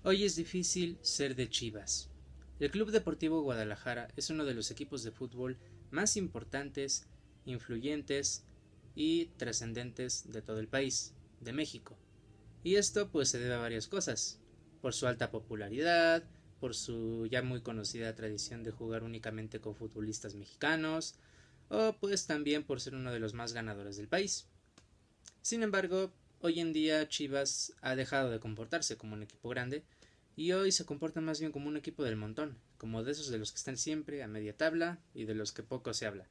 Hoy es difícil ser de Chivas. El Club Deportivo Guadalajara es uno de los equipos de fútbol más importantes, influyentes y trascendentes de todo el país, de México. Y esto pues se debe a varias cosas, por su alta popularidad, por su ya muy conocida tradición de jugar únicamente con futbolistas mexicanos, o pues también por ser uno de los más ganadores del país. Sin embargo, hoy en día Chivas ha dejado de comportarse como un equipo grande y hoy se comporta más bien como un equipo del montón, como de esos de los que están siempre a media tabla y de los que poco se habla.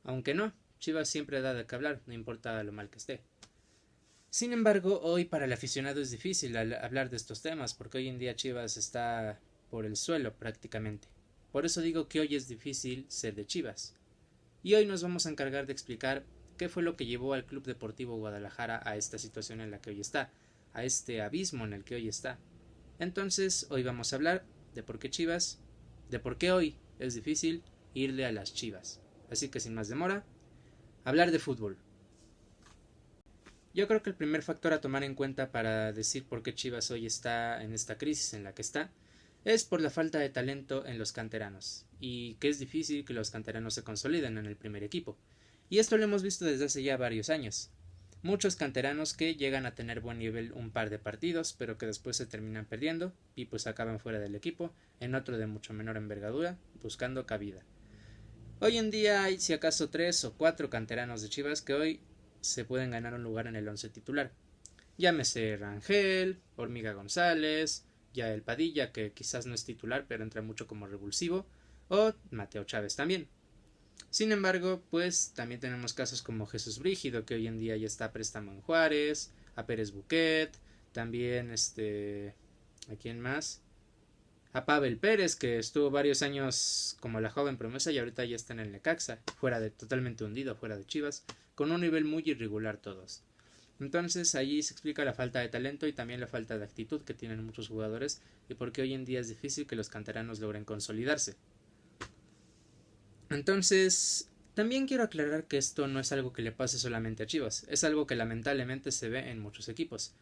Aunque no, Chivas siempre da de qué hablar, no importa lo mal que esté. Sin embargo, hoy para el aficionado es difícil hablar de estos temas, porque hoy en día Chivas está por el suelo prácticamente. Por eso digo que hoy es difícil ser de Chivas. Y hoy nos vamos a encargar de explicar qué fue lo que llevó al Club Deportivo Guadalajara a esta situación en la que hoy está, a este abismo en el que hoy está. Entonces, hoy vamos a hablar de por qué Chivas, de por qué hoy es difícil irle a las Chivas. Así que sin más demora, hablar de fútbol. Yo creo que el primer factor a tomar en cuenta para decir por qué Chivas hoy está en esta crisis en la que está es por la falta de talento en los canteranos y que es difícil que los canteranos se consoliden en el primer equipo. Y esto lo hemos visto desde hace ya varios años. Muchos canteranos que llegan a tener buen nivel un par de partidos, pero que después se terminan perdiendo y pues acaban fuera del equipo, en otro de mucho menor envergadura, buscando cabida. Hoy en día hay si acaso 3 o 4 canteranos de Chivas que hoy se pueden ganar un lugar en el once titular. Llámese Rangel, Hormiga González, Yael Padilla, que quizás no es titular, pero entra mucho como revulsivo, o Mateo Chávez también. Sin embargo, pues también tenemos casos como Jesús Brígido, que hoy en día ya está a préstamo en Juárez, a Pérez Buquet, también ¿a quién más? A Pavel Pérez, que estuvo varios años como la joven promesa y ahorita ya está en el Necaxa, totalmente hundido, fuera de Chivas, con un nivel muy irregular todos. Entonces allí se explica la falta de talento y también la falta de actitud que tienen muchos jugadores y por qué hoy en día es difícil que los canteranos logren consolidarse. Entonces, también quiero aclarar que esto no es algo que le pase solamente a Chivas, es algo que lamentablemente se ve en muchos equipos.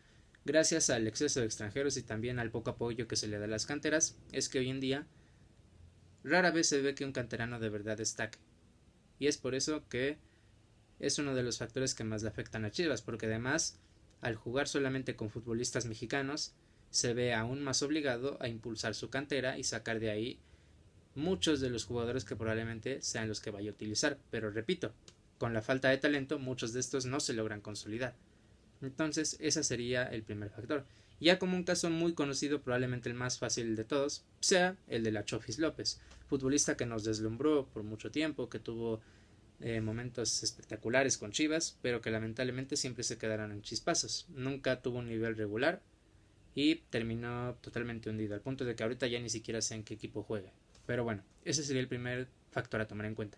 Gracias al exceso de extranjeros y también al poco apoyo que se le da a las canteras, es que hoy en día rara vez se ve que un canterano de verdad destaque. Y es por eso que es uno de los factores que más le afectan a Chivas, porque además, al jugar solamente con futbolistas mexicanos, se ve aún más obligado a impulsar su cantera y sacar de ahí muchos de los jugadores que probablemente sean los que vaya a utilizar. Pero repito, con la falta de talento, muchos de estos no se logran consolidar. Entonces, ese sería el primer factor. Ya como un caso muy conocido, probablemente el más fácil de todos, sea el de la Chofis López, futbolista que nos deslumbró por mucho tiempo, que tuvo momentos espectaculares con Chivas, pero que lamentablemente siempre se quedaron en chispazos. Nunca tuvo un nivel regular y terminó totalmente hundido, al punto de que ahorita ya ni siquiera sé en qué equipo juega. Pero bueno, ese sería el primer factor a tomar en cuenta.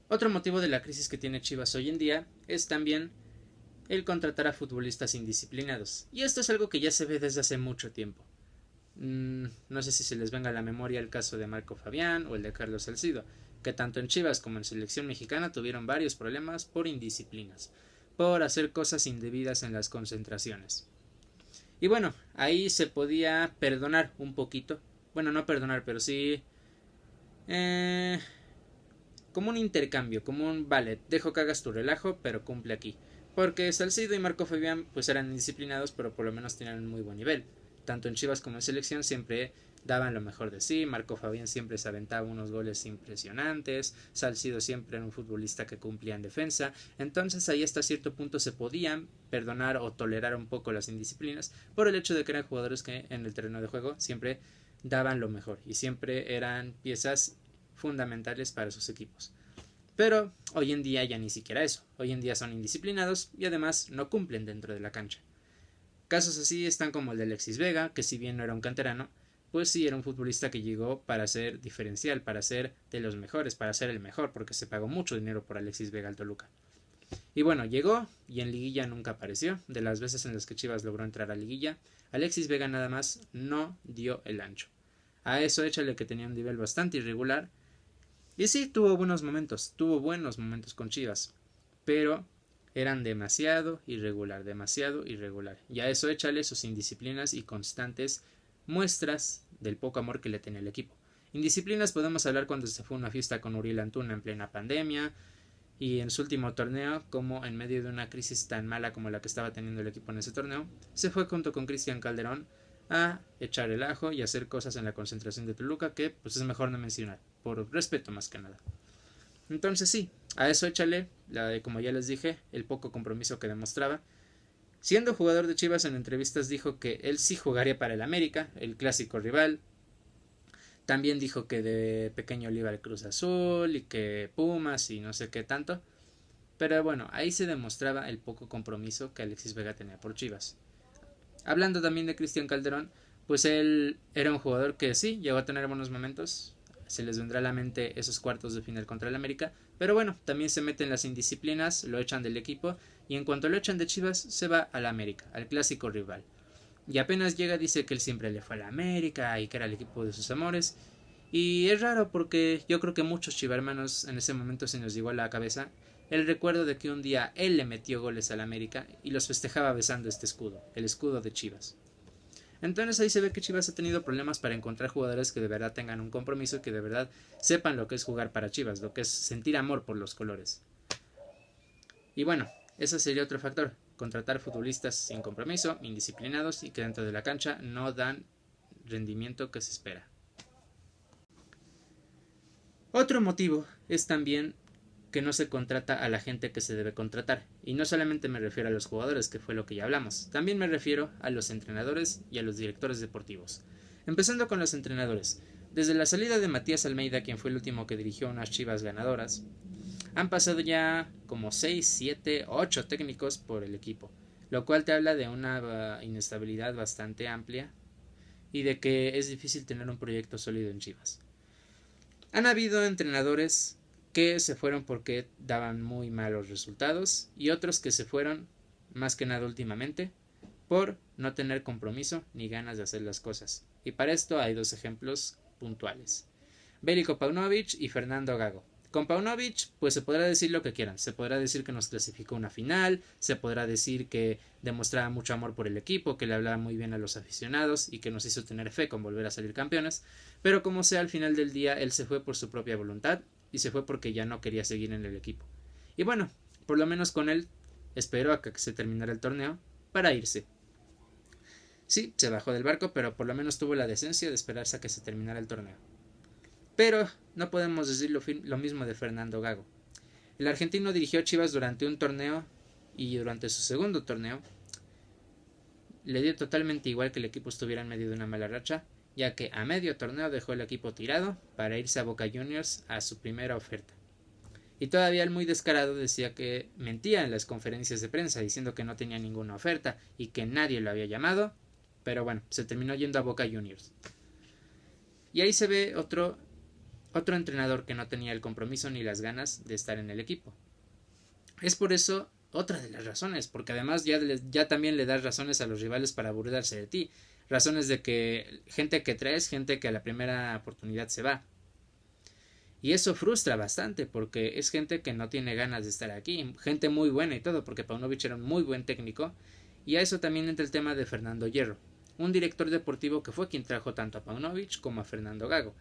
Otro motivo de la crisis que tiene Chivas hoy en día es también el contratar a futbolistas indisciplinados. Y esto es algo que ya se ve desde hace mucho tiempo. No sé si se les venga a la memoria el caso de Marco Fabián o el de Carlos Salcido, que tanto en Chivas como en selección mexicana tuvieron varios problemas por indisciplinas, por hacer cosas indebidas en las concentraciones. Y bueno, ahí se podía perdonar un poquito. Bueno, no perdonar, pero sí como un intercambio, como un vale, dejo que hagas tu relajo, pero cumple aquí. Porque Salcido y Marco Fabián pues eran indisciplinados, pero por lo menos tenían un muy buen nivel. Tanto en Chivas como en selección siempre daban lo mejor de sí. Marco Fabián siempre se aventaba unos goles impresionantes. Salcido siempre era un futbolista que cumplía en defensa. Entonces ahí hasta cierto punto se podían perdonar o tolerar un poco las indisciplinas por el hecho de que eran jugadores que en el terreno de juego siempre daban lo mejor y siempre eran piezas fundamentales para sus equipos. Pero hoy en día ya ni siquiera eso. Hoy en día son indisciplinados y además no cumplen dentro de la cancha. Casos así están como el de Alexis Vega, que si bien no era un canterano, pues sí era un futbolista que llegó para ser diferencial, para ser de los mejores, para ser el mejor, porque se pagó mucho dinero por Alexis Vega al Toluca. Y bueno, llegó y en liguilla nunca apareció. De las veces en las que Chivas logró entrar a liguilla, Alexis Vega nada más no dio el ancho. A eso échale que tenía un nivel bastante irregular. Y sí, tuvo buenos momentos con Chivas. Pero eran demasiado irregular. Y a eso échale sus indisciplinas y constantes muestras del poco amor que le tenía el equipo. Indisciplinas podemos hablar cuando se fue a una fiesta con Uriel Antuna en plena pandemia, y en su último torneo, como en medio de una crisis tan mala como la que estaba teniendo el equipo en ese torneo, se fue junto con Cristian Calderón a echar el ajo y hacer cosas en la concentración de Toluca que pues es mejor no mencionar, por respeto más que nada. Entonces sí, a eso échale, como ya les dije, el poco compromiso que demostraba. Siendo jugador de Chivas, en entrevistas dijo que él sí jugaría para el América, el clásico rival. También dijo que de pequeño le iba al Cruz Azul y que Pumas y no sé qué tanto. Pero bueno, ahí se demostraba el poco compromiso que Alexis Vega tenía por Chivas. Hablando también de Cristian Calderón, pues él era un jugador que sí, llegó a tener buenos momentos. Se les vendrá a la mente esos cuartos de final contra el América. Pero bueno, también se meten las indisciplinas, lo echan del equipo. Y en cuanto lo echan de Chivas, se va al América, al clásico rival. Y apenas llega dice que él siempre le fue a la América y que era el equipo de sus amores. Y es raro porque yo creo que muchos chivermanos en ese momento se nos llegó a la cabeza el recuerdo de que un día él le metió goles al América y los festejaba besando este escudo, el escudo de Chivas. Entonces ahí se ve que Chivas ha tenido problemas para encontrar jugadores que de verdad tengan un compromiso, que de verdad sepan lo que es jugar para Chivas, lo que es sentir amor por los colores. Y bueno, ese sería otro factor, contratar futbolistas sin compromiso, indisciplinados y que dentro de la cancha no dan rendimiento que se espera. Otro motivo es también que no se contrata a la gente que se debe contratar. Y no solamente me refiero a los jugadores, que fue lo que ya hablamos, también me refiero a los entrenadores y a los directores deportivos. Empezando con los entrenadores. Desde la salida de Matías Almeida, quien fue el último que dirigió unas Chivas ganadoras, han pasado ya como 6, 7, 8 técnicos por el equipo, lo cual te habla de una inestabilidad bastante amplia y de que es difícil tener un proyecto sólido en Chivas. Han habido entrenadores que se fueron porque daban muy malos resultados y otros que se fueron, más que nada últimamente, por no tener compromiso ni ganas de hacer las cosas. Y para esto hay dos ejemplos puntuales: Veljko Paunovic y Fernando Gago. Con Paunovic, pues se podrá decir lo que quieran. Se podrá decir que nos clasificó una final, se podrá decir que demostraba mucho amor por el equipo, que le hablaba muy bien a los aficionados y que nos hizo tener fe con volver a salir campeones. Pero como sea, al final del día, él se fue por su propia voluntad y se fue porque ya no quería seguir en el equipo. Y bueno, por lo menos con él esperó a que se terminara el torneo para irse. Sí, se bajó del barco, pero por lo menos tuvo la decencia de esperarse a que se terminara el torneo. Pero no podemos decir lo mismo de Fernando Gago. El argentino dirigió a Chivas durante un torneo y durante su segundo torneo le dio totalmente igual que el equipo estuviera en medio de una mala racha, ya que a medio torneo dejó el equipo tirado para irse a Boca Juniors a su primera oferta. Y todavía el muy descarado decía que mentía en las conferencias de prensa diciendo que no tenía ninguna oferta y que nadie lo había llamado, pero bueno, se terminó yendo a Boca Juniors. Y ahí se ve otro entrenador que no tenía el compromiso ni las ganas de estar en el equipo. Es por eso otra de las razones, porque además ya también le das razones a los rivales para burlarse de ti. Razones de que gente que traes, gente que a la primera oportunidad se va. Y eso frustra bastante porque es gente que no tiene ganas de estar aquí, gente muy buena y todo, porque Paunovic era un muy buen técnico. Y a eso también entra el tema de Fernando Hierro, un director deportivo que fue quien trajo tanto a Paunovic como a Fernando Gago.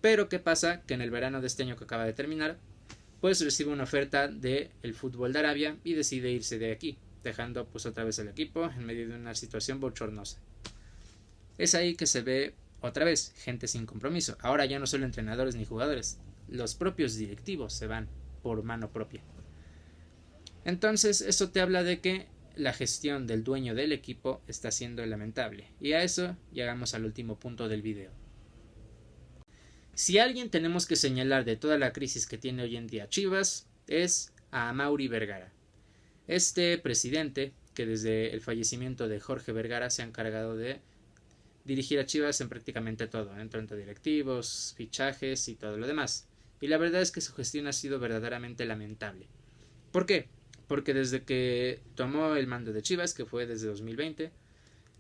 Pero ¿qué pasa? Que en el verano de este año que acaba de terminar, pues recibe una oferta del fútbol de Arabia y decide irse de aquí, dejando pues otra vez el equipo en medio de una situación bochornosa. Es ahí que se ve otra vez gente sin compromiso. Ahora ya no solo entrenadores ni jugadores, los propios directivos se van por mano propia. Entonces eso te habla de que la gestión del dueño del equipo está siendo lamentable. Y a eso llegamos al último punto del video. Si a alguien tenemos que señalar de toda la crisis que tiene hoy en día Chivas, es a Amaury Vergara. Este presidente, que desde el fallecimiento de Jorge Vergara se ha encargado de dirigir a Chivas en prácticamente todo, en tanto directivos, fichajes y todo lo demás. Y la verdad es que su gestión ha sido verdaderamente lamentable. ¿Por qué? Porque desde que tomó el mando de Chivas, que fue desde 2020,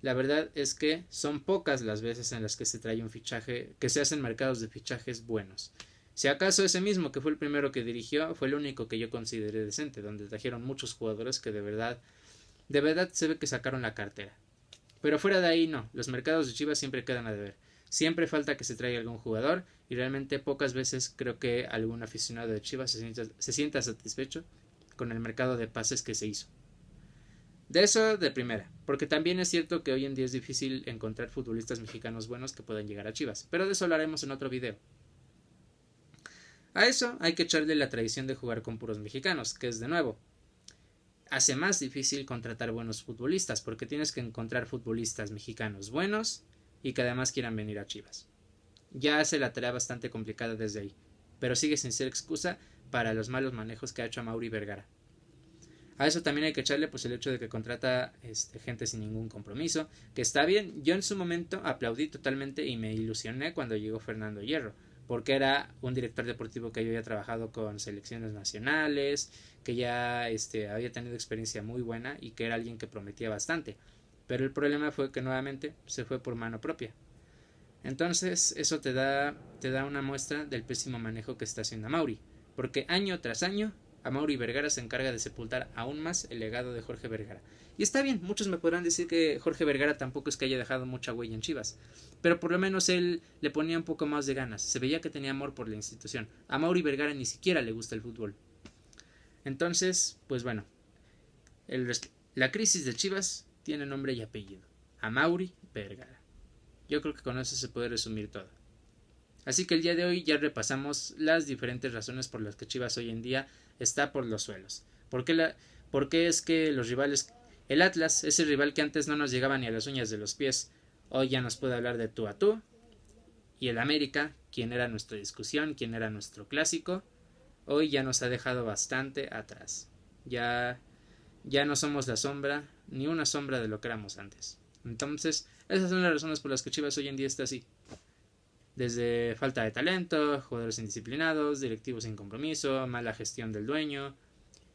la verdad es que son pocas las veces en las que se trae un fichaje, que se hacen mercados de fichajes buenos. Si acaso ese mismo, que fue el primero que dirigió, fue el único que yo consideré decente, donde trajeron muchos jugadores que de verdad se ve que sacaron la cartera. Pero fuera de ahí no, los mercados de Chivas siempre quedan a deber. Siempre falta que se traiga algún jugador y realmente pocas veces creo que algún aficionado de Chivas se sienta satisfecho con el mercado de pases que se hizo. De eso de primera, porque también es cierto que hoy en día es difícil encontrar futbolistas mexicanos buenos que puedan llegar a Chivas, pero de eso hablaremos en otro video. A eso hay que echarle la tradición de jugar con puros mexicanos, que es de nuevo, hace más difícil contratar buenos futbolistas, porque tienes que encontrar futbolistas mexicanos buenos y que además quieran venir a Chivas. Ya hace la tarea bastante complicada desde ahí, pero sigue sin ser excusa para los malos manejos que ha hecho Amaury Vergara. A eso también hay que echarle pues el hecho de que contrata gente sin ningún compromiso, que está bien. Yo en su momento aplaudí totalmente y me ilusioné cuando llegó Fernando Hierro, porque era un director deportivo que yo había trabajado con selecciones nacionales, que ya había tenido experiencia muy buena y que era alguien que prometía bastante. Pero el problema fue que nuevamente se fue por mano propia. Entonces eso te da una muestra del pésimo manejo que está haciendo Amaury, porque año tras año Amaury Vergara se encarga de sepultar aún más el legado de Jorge Vergara. Y está bien, muchos me podrán decir que Jorge Vergara tampoco es que haya dejado mucha huella en Chivas, pero por lo menos él le ponía un poco más de ganas, se veía que tenía amor por la institución. A Amaury Vergara ni siquiera le gusta el fútbol. Entonces, pues bueno, la crisis de Chivas tiene nombre y apellido: Amaury Vergara. Yo creo que con eso se puede resumir todo. Así que el día de hoy ya repasamos las diferentes razones por las que Chivas hoy en día está por los suelos. ¿Por qué es que los rivales, el Atlas, ese rival que antes no nos llegaba ni a las uñas de los pies, hoy ya nos puede hablar de tú a tú? Y el América, quien era nuestra discusión, quien era nuestro clásico, hoy ya nos ha dejado bastante atrás. Ya no somos la sombra, ni una sombra de lo que éramos antes. Entonces, esas son las razones por las que Chivas hoy en día está así. Desde falta de talento, jugadores indisciplinados, directivos sin compromiso, mala gestión del dueño.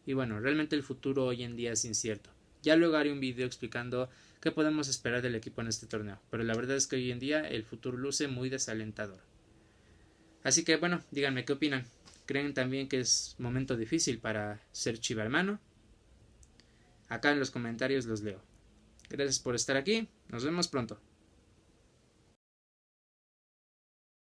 Y bueno, realmente el futuro hoy en día es incierto. Ya luego haré un video explicando qué podemos esperar del equipo en este torneo, pero la verdad es que hoy en día el futuro luce muy desalentador. Así que bueno, díganme qué opinan. ¿Creen también que es momento difícil para ser chivermano? Acá en los comentarios los leo. Gracias por estar aquí, nos vemos pronto.